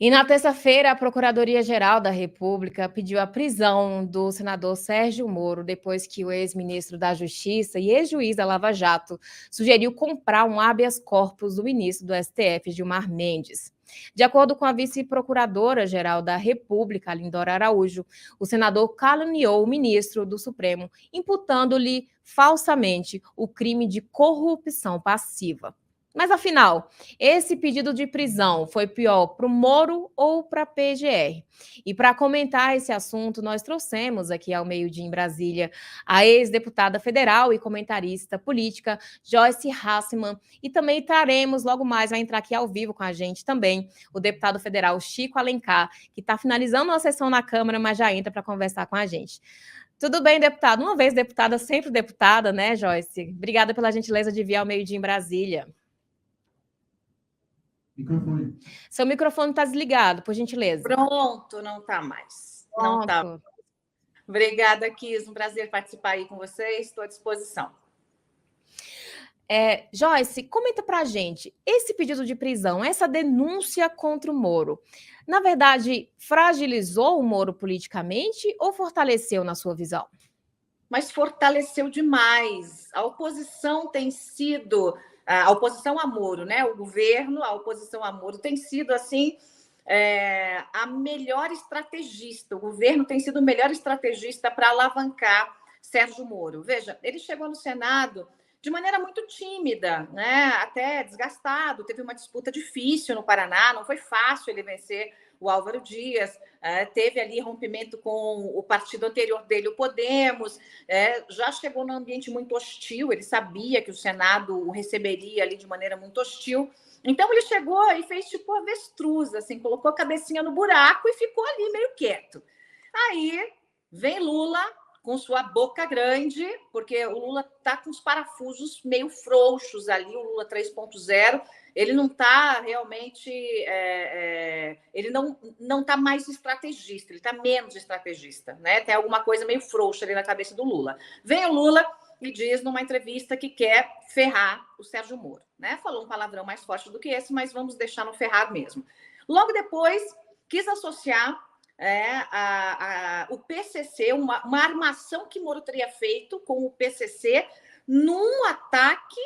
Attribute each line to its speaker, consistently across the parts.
Speaker 1: E na terça-feira, a Procuradoria-Geral da República pediu a prisão do senador Sérgio Moro, depois que o ex-ministro da Justiça e ex-juiz da Lava Jato sugeriu comprar um habeas corpus do ministro do STF, Gilmar Mendes. De acordo com a vice-procuradora-geral da República, Lindora Araújo, o senador caluniou o ministro do Supremo, imputando-lhe falsamente o crime de corrupção passiva. Mas, afinal, esse pedido de prisão foi pior para o Moro ou para a PGR? E para comentar esse assunto, nós trouxemos aqui ao meio-dia em Brasília a ex-deputada federal e comentarista política Joyce Hasselmann, e também traremos logo mais, vai entrar aqui ao vivo com a gente também, o deputado federal Chico Alencar, que está finalizando a sessão na Câmara, mas já entra para conversar com a gente. Tudo bem, deputado? Uma vez deputada, sempre deputada, né, Joyce? Obrigada pela gentileza de vir ao meio-dia em Brasília.
Speaker 2: Microfone.
Speaker 1: Seu microfone está desligado, por gentileza.
Speaker 3: Pronto, não está mais.
Speaker 1: Pronto.
Speaker 3: Não tá. Obrigada, Kis. Um prazer participar aí com vocês. Estou à disposição.
Speaker 1: Joyce, comenta para a gente, esse pedido de prisão, essa denúncia contra o Moro, na verdade, fragilizou o Moro politicamente ou fortaleceu na sua visão?
Speaker 3: Mas fortaleceu demais. A oposição tem sido... A oposição a Moro, né? O governo, a oposição a Moro tem sido, assim, a melhor estrategista. O governo tem sido o melhor estrategista para alavancar Sérgio Moro. Veja, ele chegou no Senado de maneira muito tímida, né? Até desgastado. Teve uma disputa difícil no Paraná, não foi fácil ele vencer o Álvaro Dias, teve ali rompimento com o partido anterior dele, o Podemos, já chegou num ambiente muito hostil, ele sabia que o Senado o receberia ali de maneira muito hostil, então ele chegou e fez tipo avestruz, assim, colocou a cabecinha no buraco e ficou ali meio quieto. Aí vem Lula com sua boca grande, porque o Lula está com os parafusos meio frouxos ali, o Lula 3.0, ele não está realmente... ele não está mais estrategista, ele está menos estrategista, né? Tem alguma coisa meio frouxa ali na cabeça do Lula. Vem o Lula e diz numa entrevista que quer ferrar o Sérgio Moro, né? Falou um palavrão mais forte do que esse, mas vamos deixar no ferrar mesmo. Logo depois, quis associar o PCC, uma armação que Moro teria feito com o PCC num ataque,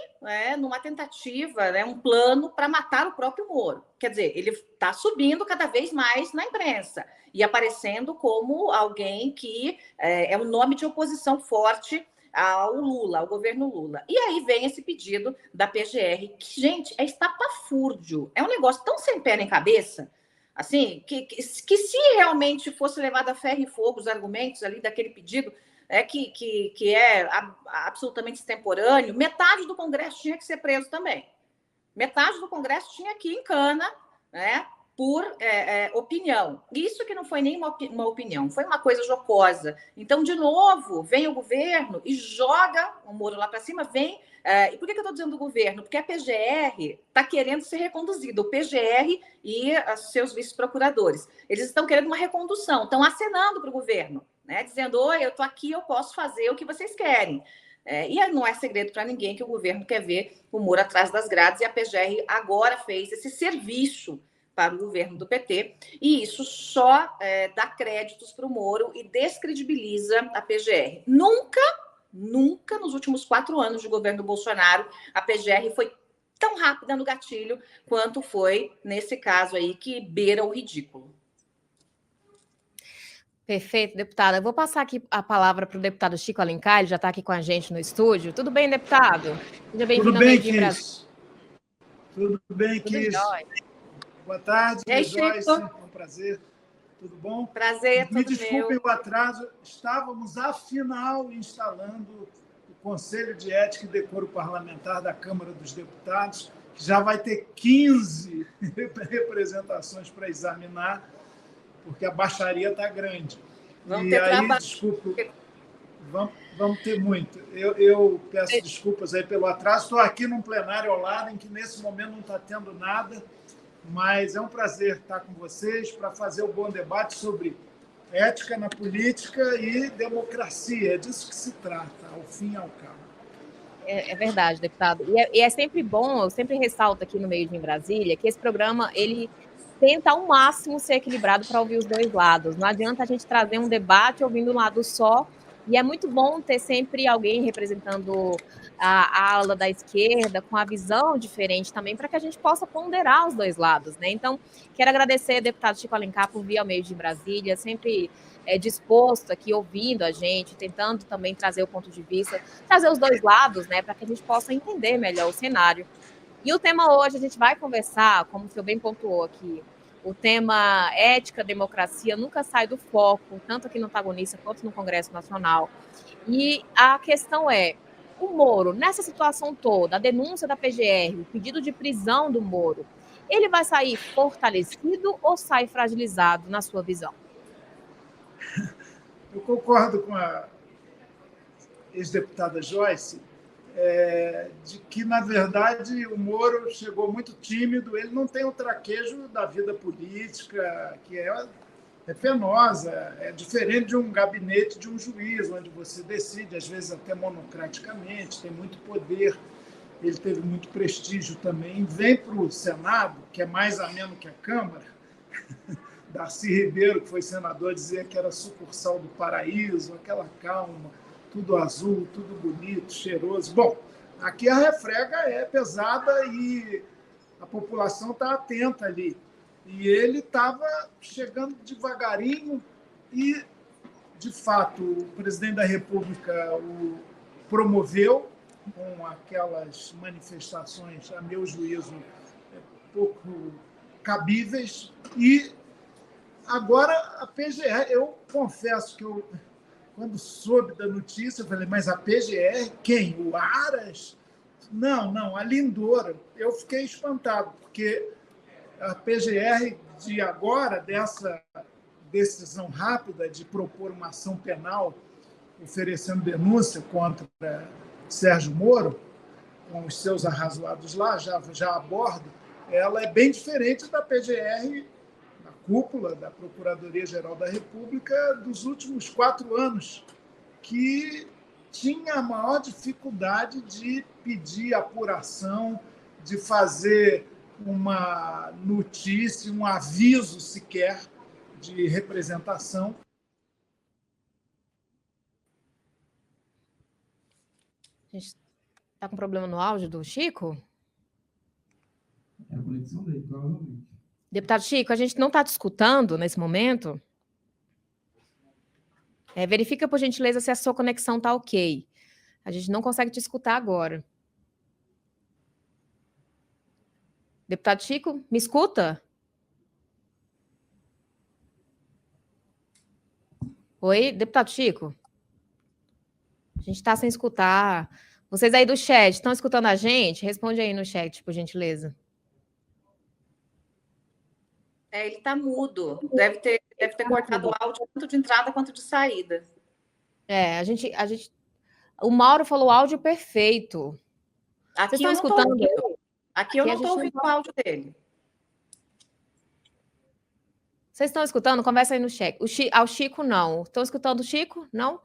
Speaker 3: numa tentativa, um plano para matar o próprio Moro. Quer dizer, ele está subindo cada vez mais na imprensa e aparecendo como alguém que é um nome de oposição forte ao Lula, ao governo Lula. E aí vem esse pedido da PGR, que, gente, é estapafúrdio. É um negócio tão sem pé nem cabeça, assim, que se realmente fosse levado a ferro e fogo os argumentos ali daquele pedido, que é absolutamente extemporâneo, metade do Congresso tinha que ser preso também. Metade do Congresso tinha que ir em cana, né, por opinião. Isso que não foi nem uma opinião, foi uma coisa jocosa. Então, de novo, vem o governo e joga o Moro lá para cima, vem... E por que eu estou dizendo do governo? Porque a PGR está querendo ser reconduzida, o PGR e seus vice-procuradores. Eles estão querendo uma recondução, estão acenando para o governo, né? Dizendo, oi, eu estou aqui, eu posso fazer o que vocês querem. E não é segredo para ninguém que o governo quer ver o Moro atrás das grades, e a PGR agora fez esse serviço para o governo do PT, e isso só dá créditos para o Moro e descredibiliza a PGR. Nunca nos últimos 4 anos de governo do Bolsonaro a PGR foi tão rápida no gatilho quanto foi nesse caso aí, que beira o ridículo.
Speaker 1: Perfeito, deputada. Eu vou passar aqui a palavra para o deputado Chico Alencar, ele já está aqui com a gente no estúdio. Tudo bem, deputado? Seja bem-vindo ao Meio-Dia Brasil.
Speaker 2: Tudo bem, Kis? Boa tarde, Joyce. É um prazer. Tudo bom?
Speaker 3: Prazer, tudo meu.
Speaker 2: Me desculpem o atraso. Estávamos, afinal, instalando o Conselho de Ética e Decoro Parlamentar da Câmara dos Deputados, que já vai ter 15 representações para examinar, porque a baixaria está grande.
Speaker 3: Vamos ter trabalho.
Speaker 2: Desculpe, vamos ter muito. Eu peço desculpas aí pelo atraso. Estou aqui num plenário ao lado, em que nesse momento não está tendo nada, mas é um prazer estar com vocês para fazer um bom debate sobre ética na política e democracia. É disso que se trata, ao fim e ao cabo.
Speaker 1: É verdade, deputado. E é sempre bom, eu sempre ressalto aqui no Meio-Dia em Brasília, que esse programa, ele tenta ao máximo ser equilibrado para ouvir os dois lados. Não adianta a gente trazer um debate ouvindo um lado só, e é muito bom ter sempre alguém representando a ala da esquerda com a visão diferente também, para que a gente possa ponderar os dois lados, né? Então, quero agradecer ao deputado Chico Alencar por vir ao meio de Brasília, sempre disposto aqui, ouvindo a gente, tentando também trazer o ponto de vista, trazer os dois lados, né, para que a gente possa entender melhor o cenário. E o tema hoje, a gente vai conversar, como o senhor bem pontuou aqui, o tema ética, democracia nunca sai do foco, tanto aqui no Antagonista quanto no Congresso Nacional. E a questão é, o Moro, nessa situação toda, a denúncia da PGR, o pedido de prisão do Moro, ele vai sair fortalecido ou sai fragilizado, na sua visão?
Speaker 2: Eu concordo com a ex-deputada Joyce, de que, na verdade, o Moro chegou muito tímido, ele não tem o traquejo da vida política, que é penosa, é diferente de um gabinete de um juiz, onde você decide, às vezes até monocraticamente, tem muito poder, ele teve muito prestígio também, vem para o Senado, que é mais ameno que a Câmara. Darcy Ribeiro, que foi senador, dizia que era sucursal do paraíso, aquela calma, tudo azul, tudo bonito, cheiroso. Bom, aqui a refrega é pesada e a população está atenta ali. E ele estava chegando devagarinho e, de fato, o presidente da República o promoveu com aquelas manifestações, a meu juízo, pouco cabíveis. E agora a PGR, eu confesso que quando soube da notícia, eu falei, mas a PGR, quem? O Aras? Não, a Lindora. Eu fiquei espantado, porque a PGR de agora, dessa decisão rápida de propor uma ação penal, oferecendo denúncia contra Sérgio Moro, com os seus arrazoados lá, já a bordo, ela é bem diferente da PGR, na cúpula da Procuradoria-Geral da República, dos últimos 4 anos, que tinha a maior dificuldade de pedir apuração, de fazer uma notícia, um aviso sequer de representação.
Speaker 1: A gente está com problema no áudio do Chico?
Speaker 4: É a conexão dele, provavelmente.
Speaker 1: Deputado Chico, a gente não está te escutando nesse momento. Verifica, por gentileza, se a sua conexão está ok. A gente não consegue te escutar agora. Deputado Chico, me escuta? Oi, deputado Chico? A gente está sem escutar. Vocês aí do chat, estão escutando a gente? Responde aí no chat, por gentileza.
Speaker 3: Ele está mudo. Deve ter cortado o áudio tanto de entrada quanto de saída.
Speaker 1: O Mauro falou áudio perfeito.
Speaker 3: Aqui
Speaker 1: Vocês estão escutando?
Speaker 3: Aqui eu não estou ouvindo o áudio dele.
Speaker 1: Vocês estão escutando? Conversa aí no chat. Ao Chico, não. Estão escutando o Chico? Não?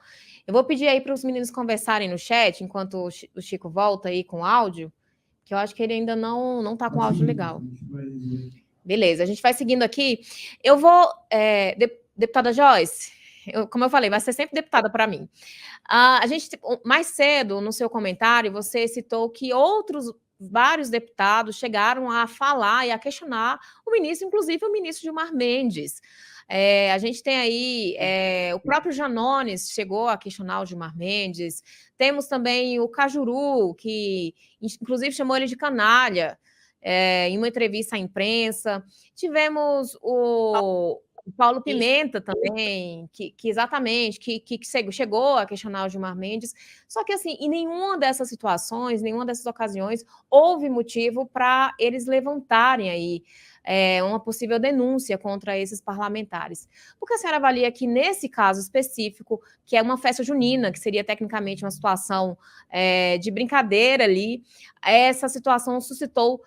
Speaker 1: Eu vou pedir aí para os meninos conversarem no chat, enquanto o Chico volta aí com áudio, que eu acho que ele ainda não está com áudio legal. Beleza, a gente vai seguindo aqui. Eu vou... deputada Joyce, como eu falei, vai ser sempre deputada para mim. A gente, mais cedo, no seu comentário, você citou que vários deputados chegaram a falar e a questionar o ministro, inclusive o ministro Gilmar Mendes. A gente tem aí o próprio Janones chegou a questionar o Gilmar Mendes. Temos também o Cajuru, que inclusive chamou ele de canalha em uma entrevista à imprensa. Tivemos o Paulo Pimenta também, que exatamente, que chegou a questionar o Gilmar Mendes. Só que, assim, em nenhuma dessas situações, nenhuma dessas ocasiões, houve motivo para eles levantarem aí uma possível denúncia contra esses parlamentares. Porque a senhora avalia que, nesse caso específico, que é uma festa junina, que seria tecnicamente uma situação de brincadeira ali, essa situação suscitou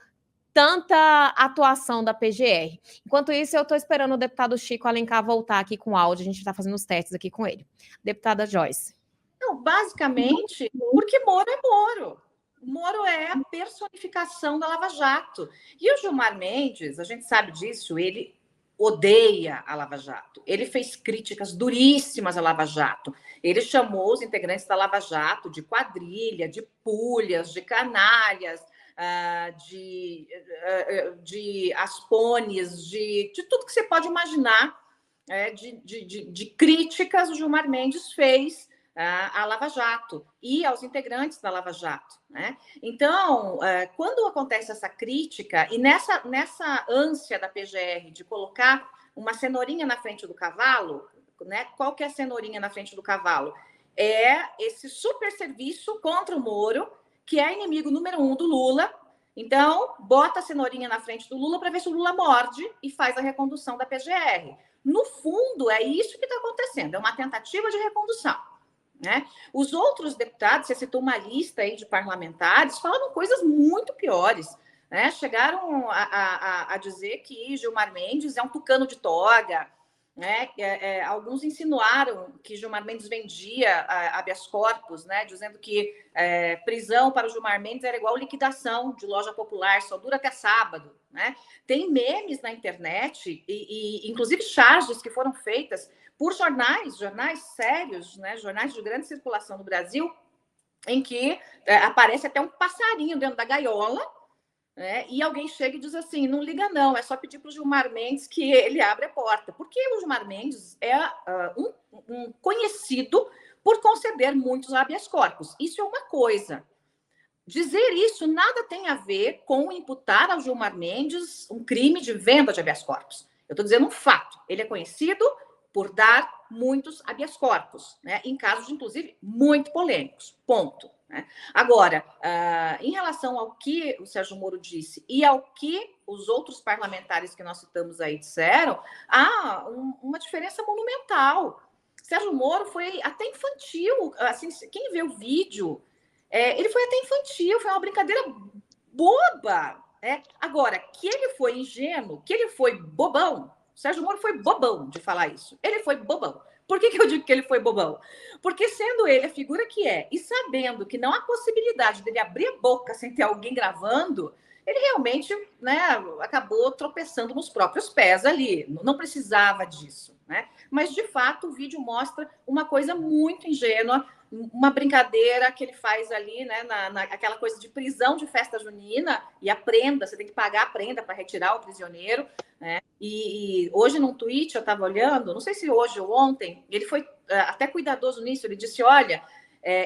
Speaker 1: tanta atuação da PGR. Enquanto isso, eu estou esperando o deputado Chico Alencar voltar aqui com áudio, a gente está fazendo os testes aqui com ele. Deputada Joyce.
Speaker 3: Não, basicamente, porque Moro é Moro. O Moro é a personificação da Lava Jato. E o Gilmar Mendes, a gente sabe disso, ele odeia a Lava Jato. Ele fez críticas duríssimas à Lava Jato. Ele chamou os integrantes da Lava Jato de quadrilha, de pulhas, de canalhas, de aspones, de tudo que você pode imaginar de críticas o Gilmar Mendes fez à Lava Jato e aos integrantes da Lava Jato, né? Então, quando acontece essa crítica, e nessa ânsia da PGR de colocar uma cenourinha na frente do cavalo, né? Qual que é a cenourinha na frente do cavalo? É esse super serviço contra o Moro, que é inimigo número 1 do Lula. Então, bota a cenourinha na frente do Lula para ver se o Lula morde e faz a recondução da PGR. No fundo, é isso que está acontecendo, é uma tentativa de recondução, né? Os outros deputados, você citou uma lista aí de parlamentares, falaram coisas muito piores, né? Chegaram a dizer que Gilmar Mendes é um tucano de toga, né? Alguns insinuaram que Gilmar Mendes vendia habeas corpus, né? Dizendo que prisão para o Gilmar Mendes era igual liquidação de loja popular, só dura até sábado, né? Tem memes na internet e inclusive charges que foram feitas por jornais sérios, né? Jornais de grande circulação no Brasil, em que aparece até um passarinho dentro da gaiola, né? E alguém chega e diz assim, não liga não, é só pedir para o Gilmar Mendes que ele abre a porta. Porque o Gilmar Mendes é um conhecido por conceder muitos habeas corpus. Isso é uma coisa. Dizer isso nada tem a ver com imputar ao Gilmar Mendes um crime de venda de habeas corpus. Eu estou dizendo um fato. Ele é conhecido por dar muitos habeas corpus, né? Em casos, inclusive, muito polêmicos. Ponto. Né? Agora, em relação ao que o Sérgio Moro disse e ao que os outros parlamentares que nós citamos aí disseram, há uma diferença monumental. Sérgio Moro foi até infantil. Assim, quem vê o vídeo, ele foi até infantil, foi uma brincadeira boba. Né? Agora, que ele foi ingênuo, que ele foi bobão, o Sérgio Moro foi bobão de falar isso. Ele foi bobão. Por que eu digo que ele foi bobão? Porque sendo ele a figura que é e sabendo que não há possibilidade dele abrir a boca sem ter alguém gravando, ele realmente, né, acabou tropeçando nos próprios pés ali. Não precisava disso, né? Mas, de fato, o vídeo mostra uma coisa muito ingênua, uma brincadeira que ele faz ali, né, aquela coisa de prisão de festa junina e a prenda, você tem que pagar a prenda para retirar o prisioneiro, né? E hoje, num tweet, eu estava olhando, não sei se hoje ou ontem, ele foi até cuidadoso nisso, ele disse, olha,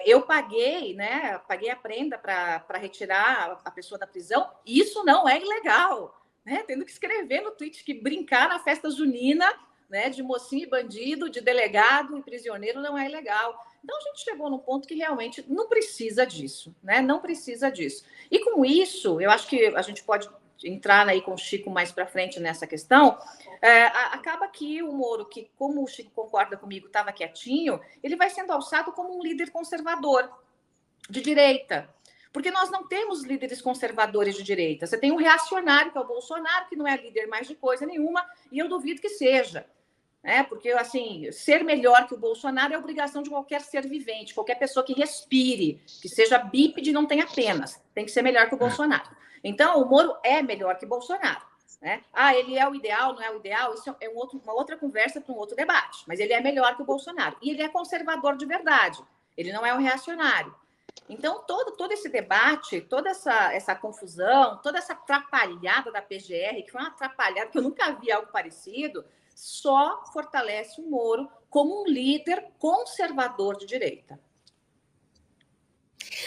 Speaker 3: eu paguei, né, paguei a prenda para retirar a pessoa da prisão, e isso não é ilegal, né? Tendo que escrever no tweet que brincar na festa junina, né, de mocinho e bandido, de delegado e prisioneiro não é ilegal. Então, a gente chegou num ponto que realmente não precisa disso, né? Não precisa disso. E com isso, eu acho que a gente pode entrar aí com o Chico mais para frente nessa questão, acaba que o Moro, que como o Chico concorda comigo, estava quietinho, ele vai sendo alçado como um líder conservador de direita. Porque nós não temos líderes conservadores de direita. Você tem um reacionário, que é o Bolsonaro, que não é líder mais de coisa nenhuma, e eu duvido que seja. Porque, assim, ser melhor que o Bolsonaro é obrigação de qualquer ser vivente, qualquer pessoa que respire, que seja bípede, não tenha penas. Tem que ser melhor que o Bolsonaro. Então, o Moro é melhor que o Bolsonaro. Né? Ele é o ideal, não é o ideal? Isso é uma outra conversa para um outro debate. Mas ele é melhor que o Bolsonaro. E ele é conservador de verdade. Ele não é um reacionário. Então, todo esse debate, toda essa confusão, toda essa atrapalhada da PGR, que foi uma atrapalhada que eu nunca vi algo parecido, só fortalece o Moro como um líder conservador de direita.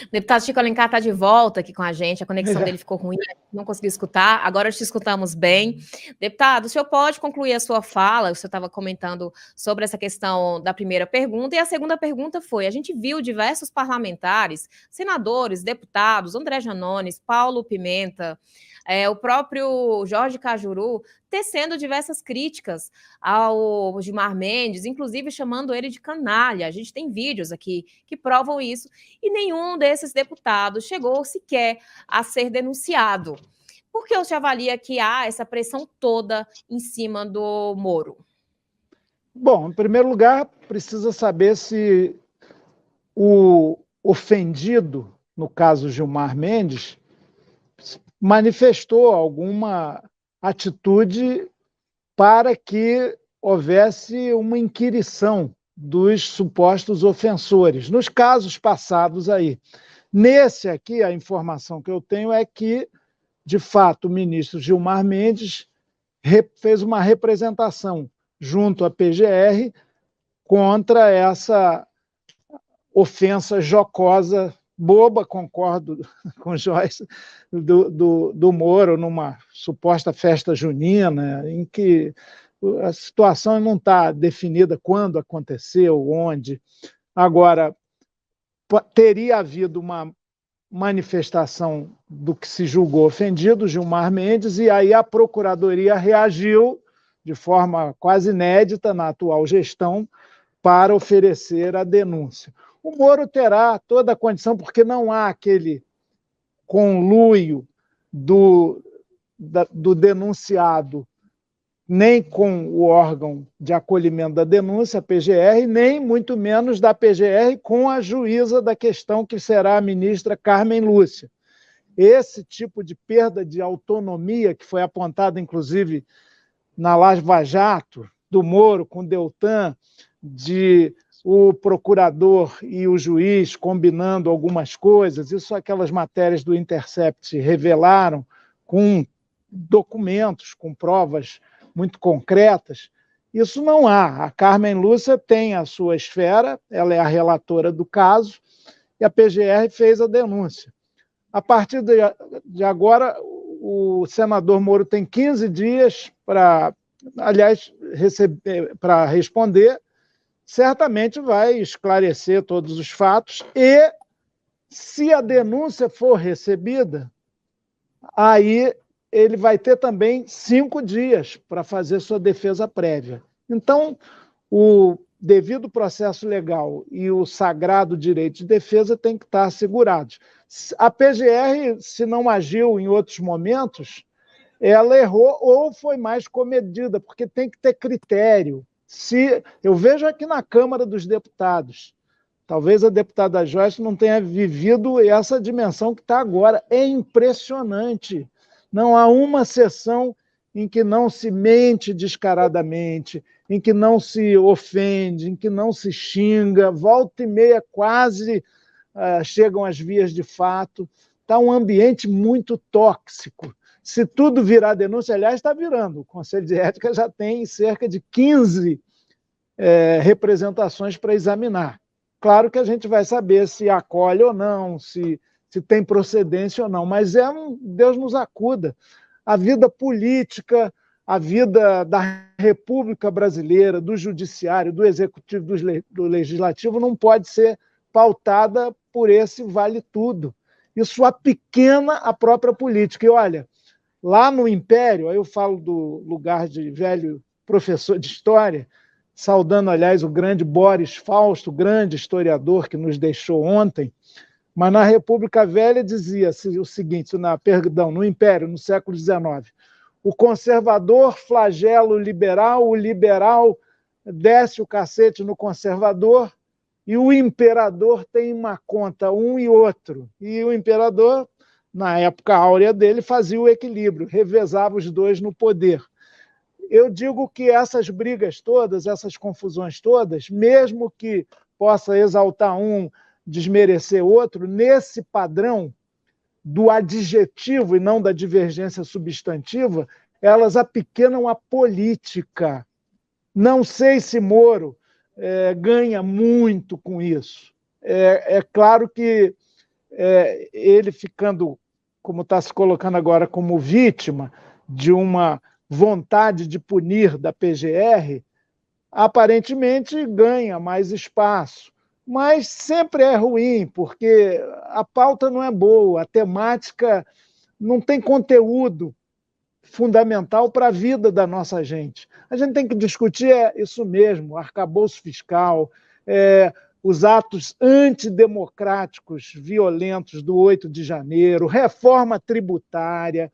Speaker 1: O deputado Chico Alencar está de volta aqui com a gente, a conexão dele ficou ruim, não consegui escutar, agora te escutamos bem. Deputado, o senhor pode concluir a sua fala, o senhor estava comentando sobre essa questão da primeira pergunta, e a segunda pergunta foi, a gente viu diversos parlamentares, senadores, deputados, André Janones, Paulo Pimenta, o próprio Jorge Cajuru, tecendo diversas críticas ao Gilmar Mendes, inclusive chamando ele de canalha. A gente tem vídeos aqui que provam isso, e nenhum desses deputados chegou sequer a ser denunciado. Por que você avalia que há essa pressão toda em cima do Moro?
Speaker 2: Bom, em primeiro lugar, precisa saber se o ofendido no caso Gilmar Mendes, manifestou alguma atitude para que houvesse uma inquirição dos supostos ofensores, nos casos passados aí. Nesse aqui, a informação que eu tenho é que, de fato, o ministro Gilmar Mendes fez uma representação junto à PGR contra essa ofensa jocosa, boba, concordo com o Joyce, do Moro, numa suposta festa junina, em que a situação não está definida quando aconteceu, onde. Agora, teria havido uma manifestação do que se julgou ofendido, Gilmar Mendes, e aí a Procuradoria reagiu de forma quase inédita na atual gestão para oferecer a denúncia. O Moro terá toda a condição, porque não há aquele conluio do denunciado nem com o órgão de acolhimento da denúncia, a PGR, nem muito menos da PGR com a juíza da questão, que será a ministra Carmen Lúcia. Esse tipo de perda de autonomia, que foi apontada, inclusive, na Lava Jato, do Moro com o Deltan, de o procurador e o juiz combinando algumas coisas, isso aquelas matérias do Intercept revelaram, com documentos, com provas muito concretas, isso não há. A Carmen Lúcia tem a sua esfera, ela é a relatora do caso, e a PGR fez a denúncia. A partir de agora, o senador Moro tem 15 dias para, aliás, para responder, certamente vai esclarecer todos os fatos e, se a denúncia for recebida, aí ele vai ter também 5 dias para fazer sua defesa prévia. Então, o devido processo legal e o sagrado direito de defesa têm que estar assegurados. A PGR, se não agiu em outros momentos, ela errou ou foi mais comedida, porque tem que ter critério. Eu vejo aqui na Câmara dos Deputados, talvez a deputada Joyce não tenha vivido essa dimensão que está agora. É impressionante. Não há uma sessão em que não se mente descaradamente, em que não se ofende, em que não se xinga, volta e meia quase chegam às vias de fato. Está um ambiente muito tóxico. Se tudo virar denúncia, aliás, está virando. O Conselho de Ética já tem cerca de 15 representações para examinar. Claro que a gente vai saber se acolhe ou não, se tem procedência ou não, mas Deus nos acuda. A vida política, a vida da República Brasileira, do Judiciário, do Executivo, do Legislativo, não pode ser pautada por esse vale-tudo. Isso apequena a própria política. E olha, lá no Império, aí eu falo do lugar de velho professor de história, saudando, aliás, o grande Boris Fausto, grande historiador que nos deixou ontem, mas na República Velha dizia-se o seguinte, no Império, no século XIX, o conservador flagela o liberal desce o cacete no conservador, e o imperador tem uma conta, um e outro. E o imperador, na época áurea dele, fazia o equilíbrio, revezava os dois no poder. Eu digo que essas brigas todas, essas confusões todas, mesmo que possa exaltar um, desmerecer outro, nesse padrão do adjetivo e não da divergência substantiva, elas apequenam a política. Não sei se Moro ganha muito com isso. É claro que ele ficando, como está se colocando agora, como vítima de uma vontade de punir da PGR, aparentemente ganha mais espaço. Mas sempre é ruim, porque a pauta não é boa, a temática não tem conteúdo fundamental para a vida da nossa gente. A gente tem que discutir isso mesmo, arcabouço fiscal, os atos antidemocráticos violentos do 8 de janeiro, reforma tributária,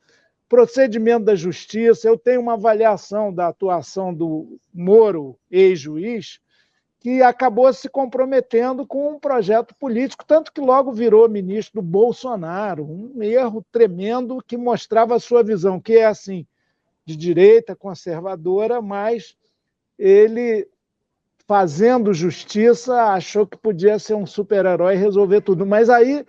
Speaker 2: procedimento da justiça. Eu tenho uma avaliação da atuação do Moro, ex-juiz,
Speaker 5: que acabou se comprometendo com um projeto político, tanto que logo virou ministro do Bolsonaro, um erro tremendo que mostrava a sua visão, que é assim, de direita, conservadora, mas ele, fazendo justiça, achou que podia ser um super-herói e resolver tudo. Mas aí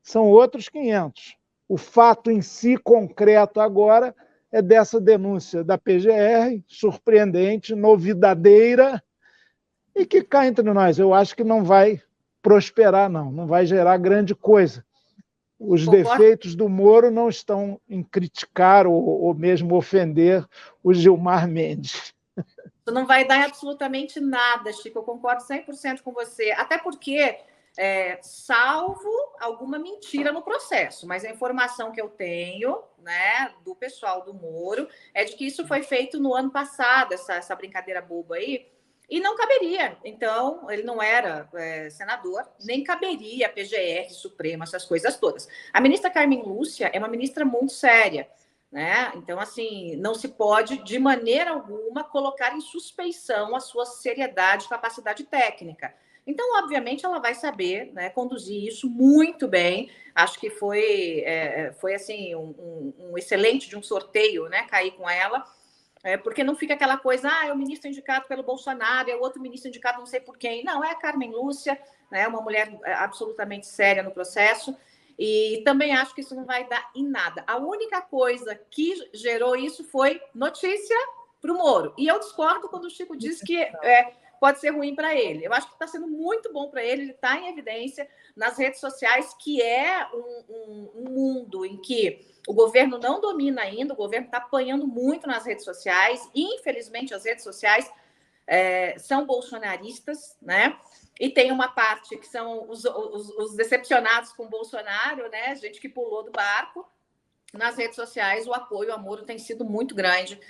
Speaker 5: são outros 500. O fato em si, concreto agora, é dessa denúncia da PGR, surpreendente, novidadeira, e que cá entre nós, eu acho que não vai prosperar, não vai gerar grande coisa. Os defeitos do Moro não estão em criticar ou mesmo ofender o Gilmar Mendes.
Speaker 3: Isso não vai dar absolutamente nada, Chico, eu concordo 100% com você, até porque, salvo alguma mentira no processo, mas a informação que eu tenho, né, do pessoal do Moro é de que isso foi feito no ano passado, essa brincadeira boba aí, e não caberia. Então, ele não era senador, nem caberia a PGR, Suprema, essas coisas todas. A ministra Carmen Lúcia é uma ministra muito séria, né? Então, assim, não se pode, de maneira alguma, colocar em suspeição a sua seriedade e capacidade técnica. Então, obviamente, ela vai saber, né, conduzir isso muito bem. Acho que foi assim, um excelente de um sorteio, né, cair com ela. Porque não fica aquela coisa, é o ministro indicado pelo Bolsonaro, é o outro ministro indicado não sei por quem. Não, é a Carmen Lúcia, né, uma mulher absolutamente séria no processo, e também acho que isso não vai dar em nada. A única coisa que gerou isso foi notícia para o Moro. E eu discordo quando o Chico diz que pode ser ruim para ele. Eu acho que está sendo muito bom para ele está em evidência nas redes sociais, que é um mundo em que o governo não domina ainda, o governo está apanhando muito nas redes sociais, e, infelizmente, as redes sociais são bolsonaristas, né? E tem uma parte que são os decepcionados com o Bolsonaro, né? Gente que pulou do barco. Nas redes sociais, o apoio ao Moro tem sido muito grande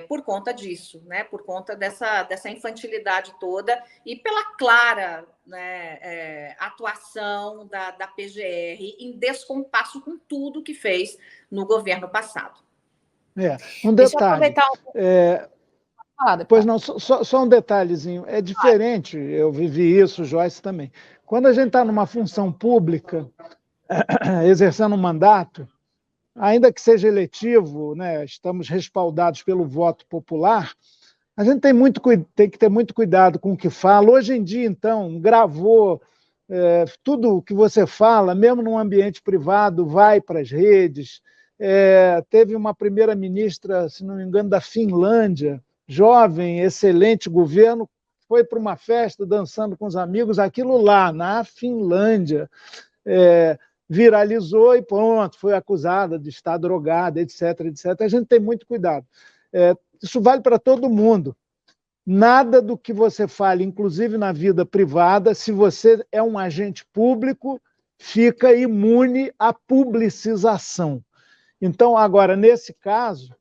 Speaker 3: por conta disso, né? Por conta dessa infantilidade toda e pela clara, né, atuação da PGR em descompasso com tudo que fez no governo passado.
Speaker 5: Um detalhe. Pois não, só um detalhezinho. É diferente, eu vivi isso, Joyce também. Quando a gente está numa função pública, exercendo um mandato, ainda que seja eletivo, né, estamos respaldados pelo voto popular, a gente tem que ter muito cuidado com o que fala. Hoje em dia, então, gravou, tudo o que você fala, mesmo num ambiente privado, vai para as redes. Teve uma primeira-ministra, se não me engano, da Finlândia, jovem, excelente governo, foi para uma festa dançando com os amigos, aquilo lá, na Finlândia, viralizou e pronto, foi acusada de estar drogada, etc, etc. A gente tem muito cuidado. Isso vale para todo mundo. Nada do que você fale, inclusive na vida privada, se você é um agente público, fica imune à publicização. Então, agora, nesse caso,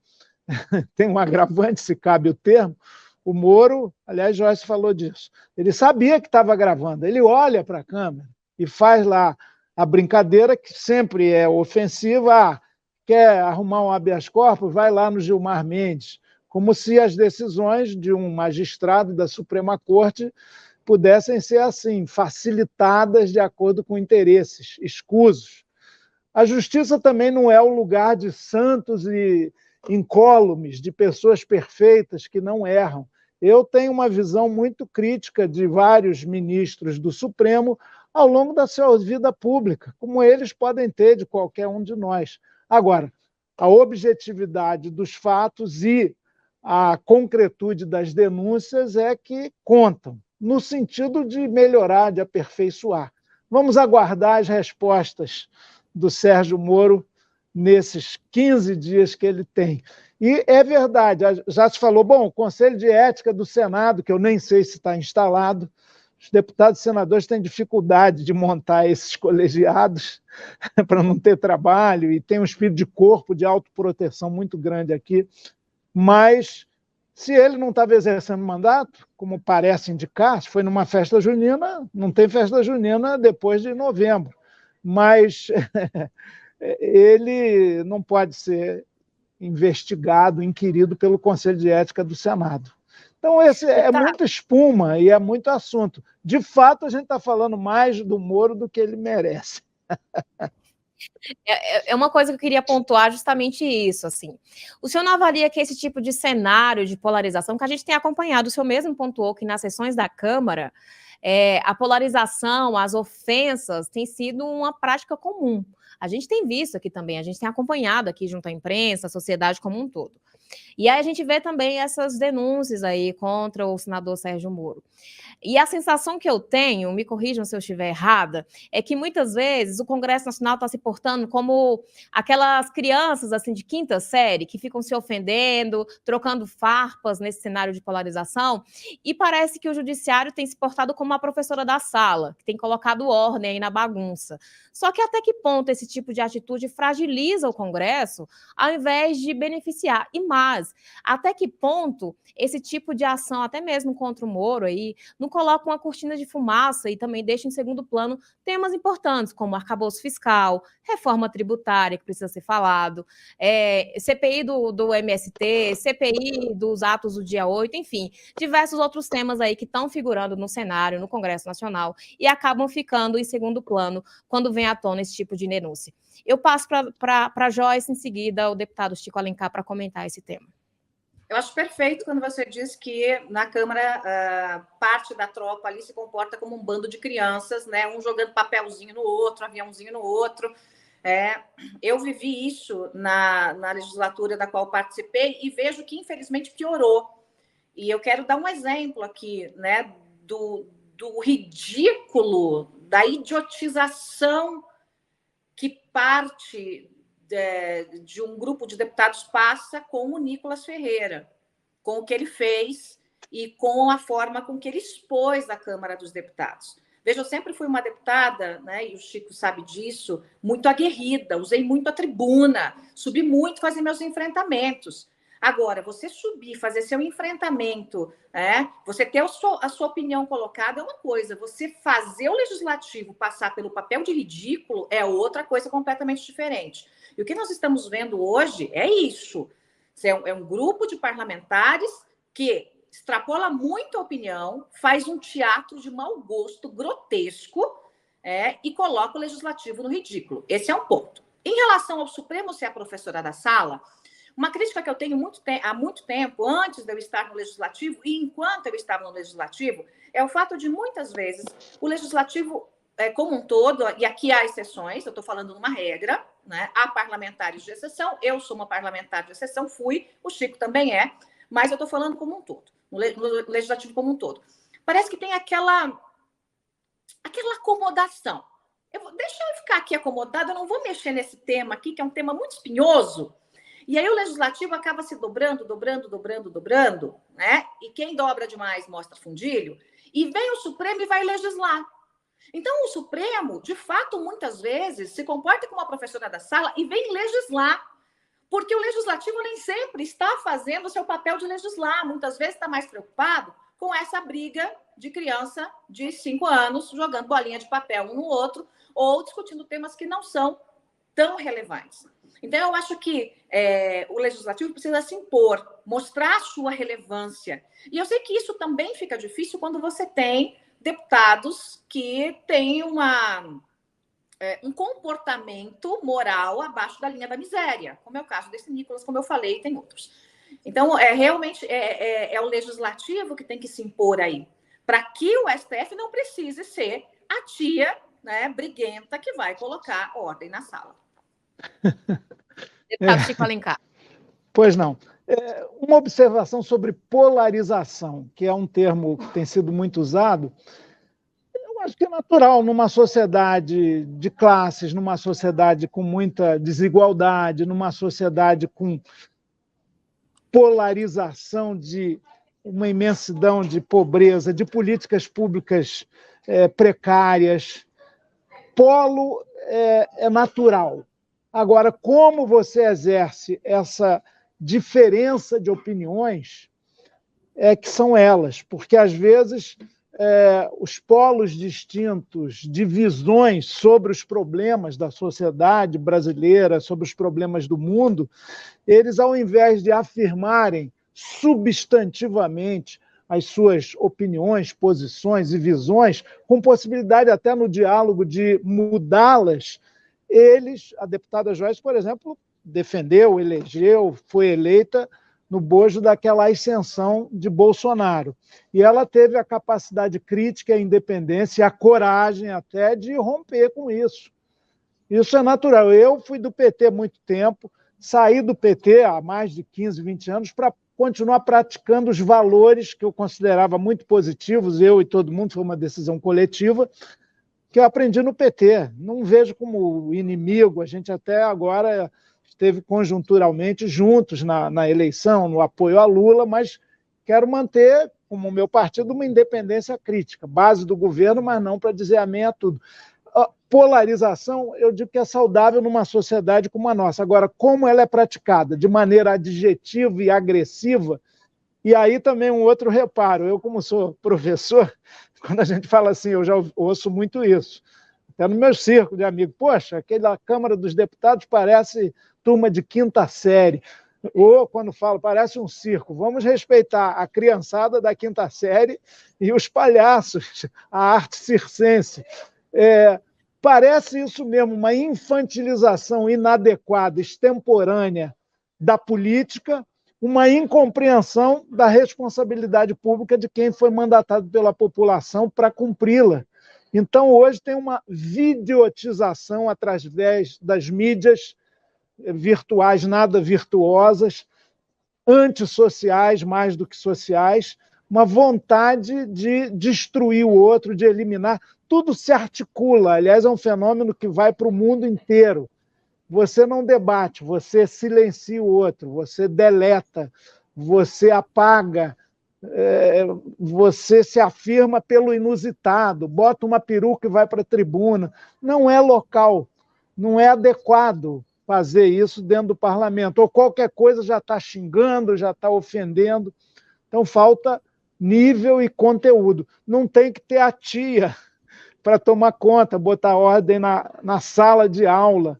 Speaker 5: tem um agravante, se cabe o termo, o Moro, aliás, Joyce falou disso, ele sabia que estava gravando, ele olha para a câmera e faz lá a brincadeira que sempre é ofensiva, quer arrumar um habeas corpus, vai lá no Gilmar Mendes, como se as decisões de um magistrado da Suprema Corte pudessem ser assim, facilitadas de acordo com interesses escusos. A justiça também não é o lugar de santos e incólumes, de pessoas perfeitas que não erram. Eu tenho uma visão muito crítica de vários ministros do Supremo ao longo da sua vida pública, como eles podem ter de qualquer um de nós. Agora, a objetividade dos fatos e a concretude das denúncias é que contam, no sentido de melhorar, de aperfeiçoar. Vamos aguardar as respostas do Sérgio Moro nesses 15 dias que ele tem. E é verdade, já se falou, bom, o Conselho de Ética do Senado, que eu nem sei se está instalado, os deputados e senadores têm dificuldade de montar esses colegiados para não ter trabalho, e tem um espírito de corpo, de autoproteção muito grande aqui, mas se ele não estava exercendo mandato, como parece indicar, se foi numa festa junina, não tem festa junina depois de novembro, mas ele não pode ser investigado, inquirido pelo Conselho de Ética do Senado. Então, esse é muita espuma e é muito assunto. De fato, a gente está falando mais do Moro do que ele merece.
Speaker 1: É uma coisa que eu queria pontuar justamente isso, assim. O senhor não avalia que esse tipo de cenário de polarização, que a gente tem acompanhado, o senhor mesmo pontuou que nas sessões da Câmara, a polarização, as ofensas, tem sido uma prática comum. A gente tem visto aqui também, a gente tem acompanhado aqui junto à imprensa, a sociedade como um todo. E aí a gente vê também essas denúncias aí contra o senador Sérgio Moro. E a sensação que eu tenho, me corrijam se eu estiver errada, é que muitas vezes o Congresso Nacional está se portando como aquelas crianças assim de quinta série que ficam se ofendendo, trocando farpas nesse cenário de polarização, e parece que o judiciário tem se portado como a professora da sala, que tem colocado ordem aí na bagunça. Só que até que ponto esse tipo de atitude fragiliza o Congresso ao invés de beneficiar? E mais, até que ponto esse tipo de ação, até mesmo contra o Moro aí, não coloca uma cortina de fumaça e também deixa em segundo plano temas importantes, como arcabouço fiscal, reforma tributária, que precisa ser falado, CPI do MST, CPI dos atos do dia 8, enfim, diversos outros temas aí que estão figurando no cenário, no Congresso Nacional, e acabam ficando em segundo plano quando vem à tona esse tipo de denúncia. Eu passo para a Joyce, em seguida, o deputado Chico Alencar para comentar esse tema.
Speaker 3: Eu acho perfeito quando você diz que na Câmara parte da tropa ali se comporta como um bando de crianças, né? Um jogando papelzinho no outro, aviãozinho no outro. Eu vivi isso na legislatura da qual participei e vejo que, infelizmente, piorou. E eu quero dar um exemplo aqui, né? Do ridículo, da idiotização que parte de um grupo de deputados passa com o Nicolas Ferreira, com o que ele fez e com a forma com que ele expôs a Câmara dos Deputados. Veja, eu sempre fui uma deputada, né, e o Chico sabe disso, muito aguerrida, usei muito a tribuna, subi muito, fazer meus enfrentamentos. Agora, você subir, fazer seu enfrentamento, você ter a sua opinião colocada é uma coisa, você fazer o legislativo passar pelo papel de ridículo é outra coisa completamente diferente. E o que nós estamos vendo hoje é isso. É um grupo de parlamentares que extrapola muito a opinião, faz um teatro de mau gosto grotesco e coloca o legislativo no ridículo. Esse é um ponto. Em relação ao Supremo ser a professora da sala, uma crítica que eu tenho há muito tempo, antes de eu estar no Legislativo e enquanto eu estava no Legislativo, é o fato de, muitas vezes, o Legislativo como um todo, e aqui há exceções, eu estou falando numa regra, né? Há parlamentares de exceção, eu sou uma parlamentar de exceção, fui, o Chico também é, mas eu estou falando como um todo, no Legislativo como um todo. Parece que tem aquela acomodação. Deixa eu ficar aqui acomodada, eu não vou mexer nesse tema aqui, que é um tema muito espinhoso. E aí o Legislativo acaba se dobrando, né? E quem dobra demais mostra fundilho. E vem o Supremo e vai legislar. Então, o Supremo, de fato, muitas vezes, se comporta como uma professora da sala e vem legislar. Porque o Legislativo nem sempre está fazendo o seu papel de legislar. Muitas vezes está mais preocupado com essa briga de criança de 5 anos, jogando bolinha de papel um no outro, ou discutindo temas que não são tão relevantes. Então, eu acho que o Legislativo precisa se impor, mostrar a sua relevância. E eu sei que isso também fica difícil quando você tem deputados que têm um comportamento moral abaixo da linha da miséria, como é o caso desse Nicolas, como eu falei, e tem outros. Então, realmente é o Legislativo que tem que se impor aí, para que o STF não precise ser a tia, né, briguenta que vai colocar ordem na sala.
Speaker 1: Deputado Chico Alencar.
Speaker 5: Pois não. Uma observação sobre polarização, que é um termo que tem sido muito usado. Eu acho que é natural numa sociedade de classes, numa sociedade com muita desigualdade, numa sociedade com polarização de uma imensidão de pobreza, de políticas públicas precárias. Polo é natural. Agora, como você exerce essa diferença de opiniões que são elas, porque às vezes os polos distintos de visões sobre os problemas da sociedade brasileira, sobre os problemas do mundo, eles, ao invés de afirmarem substantivamente as suas opiniões, posições e visões, com possibilidade até no diálogo de mudá-las, a deputada Joyce, por exemplo, defendeu, elegeu, foi eleita no bojo daquela ascensão de Bolsonaro. E ela teve a capacidade crítica, a independência e a coragem até de romper com isso. Isso é natural. Eu fui do PT há muito tempo, saí do PT há mais de 15, 20 anos para continuar praticando os valores que eu considerava muito positivos, eu e todo mundo, foi uma decisão coletiva, que eu aprendi no PT. Não vejo como inimigo, a gente até agora esteve conjunturalmente juntos na eleição, no apoio a Lula, mas quero manter, como o meu partido, uma independência crítica, base do governo, mas não para dizer amém a tudo. A polarização, eu digo que é saudável numa sociedade como a nossa. Agora, como ela é praticada de maneira adjetiva e agressiva, e aí também um outro reparo, eu como sou professor, quando a gente fala assim, eu já ouço muito isso, até no meu círculo de amigos, poxa, aquela Câmara dos Deputados parece turma de 5ª série, ou quando falo, parece um circo, vamos respeitar a criançada da 5ª série e os palhaços, a arte circense. Parece isso mesmo, uma infantilização inadequada, extemporânea da política, uma incompreensão da responsabilidade pública de quem foi mandatado pela população para cumpri-la. Então, hoje tem uma videotização através das mídias virtuais, nada virtuosas, antissociais mais do que sociais, uma vontade de destruir o outro, de eliminar. Tudo se articula, aliás, é um fenômeno que vai para o mundo inteiro. Você não debate, você silencia o outro, você deleta, você apaga, você se afirma pelo inusitado, bota uma peruca e vai para a tribuna. Não é local, não é adequado fazer isso dentro do parlamento. Ou qualquer coisa já está xingando, já está ofendendo. Então, falta nível e conteúdo. Não tem que ter a tia para tomar conta, botar ordem na sala de aula.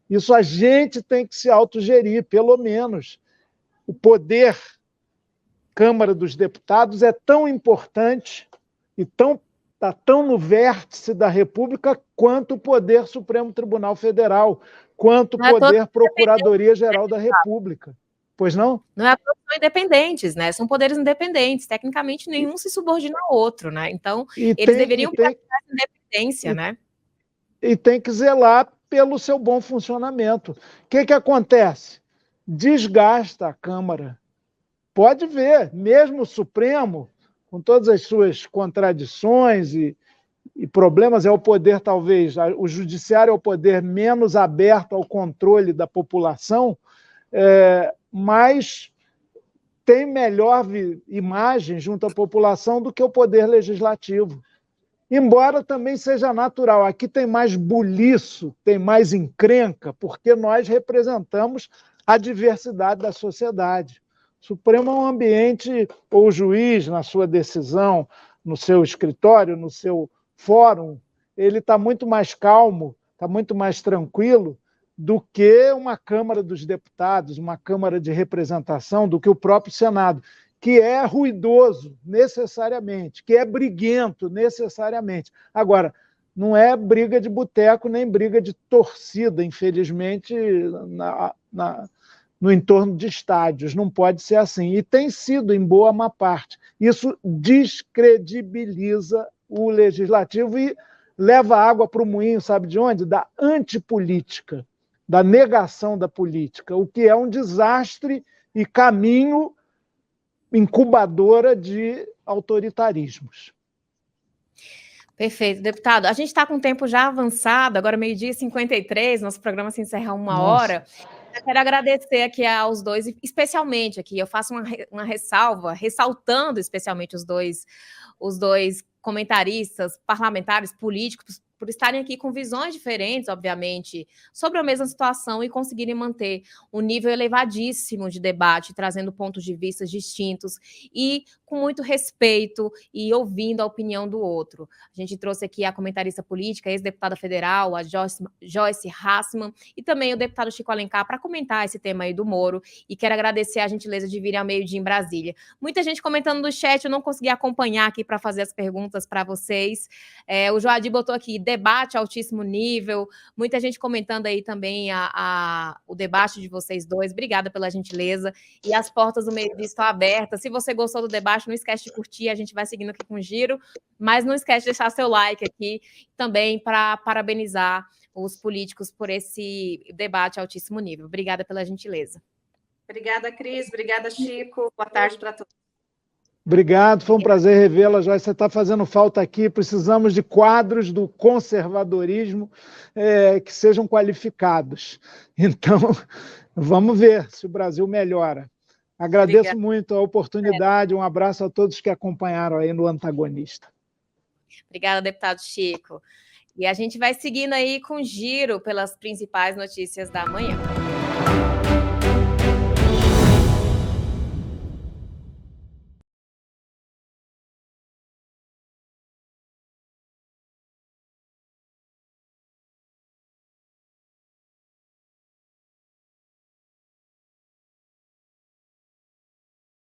Speaker 5: Isso a gente tem que se autogerir, pelo menos. O poder Câmara dos Deputados é tão importante e está tão no vértice da República quanto o poder Supremo Tribunal Federal, quanto o poder Procuradoria-Geral da República. Pois não?
Speaker 1: Não é todos são independentes, né? São poderes independentes. Tecnicamente, nenhum se subordina ao outro, né? Então, eles deveriam ter essa independência, né?
Speaker 5: E tem que zelar pelo seu bom funcionamento. O que acontece? Desgasta a Câmara. Pode ver, mesmo o Supremo, com todas as suas contradições e problemas, é o poder, talvez, o judiciário é o poder menos aberto ao controle da população, mas tem melhor imagem junto à população do que o poder legislativo. Embora também seja natural, aqui tem mais buliço, tem mais encrenca, porque nós representamos a diversidade da sociedade. O Supremo é um ambiente, ou o juiz, na sua decisão, no seu escritório, no seu fórum, ele está muito mais calmo, está muito mais tranquilo do que uma Câmara dos Deputados, uma Câmara de Representação, do que o próprio Senado, que é ruidoso, necessariamente, que é briguento, necessariamente. Agora, não é briga de boteco, nem briga de torcida, infelizmente, no entorno de estádios. Não pode ser assim. E tem sido, em boa má parte. Isso descredibiliza o legislativo e leva água para o moinho, sabe de onde? Da antipolítica, da negação da política, o que é um desastre e caminho incubadora de autoritarismos.
Speaker 1: Perfeito, deputado. A gente está com o tempo já avançado, agora 12h53, nosso programa se encerra 1h. Eu quero agradecer aqui aos dois, especialmente aqui, eu faço uma ressalva, ressaltando especialmente os dois comentaristas, parlamentares, políticos, por estarem aqui com visões diferentes, obviamente, sobre a mesma situação e conseguirem manter um nível elevadíssimo de debate, trazendo pontos de vista distintos e com muito respeito e ouvindo a opinião do outro. A gente trouxe aqui a comentarista política, ex-deputada federal, a Joyce Hasselman, e também o deputado Chico Alencar para comentar esse tema aí do Moro, e quero agradecer a gentileza de virem ao meio-dia em Brasília. Muita gente comentando no chat, eu não consegui acompanhar aqui para fazer as perguntas para vocês. O Joadir botou aqui, debate altíssimo nível, muita gente comentando aí também o debate de vocês dois, obrigada pela gentileza, e as portas do meio-dia estão abertas. Se você gostou do debate, não esquece de curtir, a gente vai seguindo aqui com o giro, mas não esquece de deixar seu like aqui também para parabenizar os políticos por esse debate altíssimo nível. Obrigada pela gentileza.
Speaker 3: Obrigada, Cris. Obrigada, Chico. Boa tarde para todos.
Speaker 5: Obrigado, foi um prazer revê-la, Joyce. Você está fazendo falta aqui. Precisamos de quadros do conservadorismo que sejam qualificados. Então, vamos ver se o Brasil melhora. Agradeço muito a oportunidade. Um abraço a todos que acompanharam aí no Antagonista.
Speaker 1: Obrigada, deputado Chico. E a gente vai seguindo aí com giro pelas principais notícias da manhã.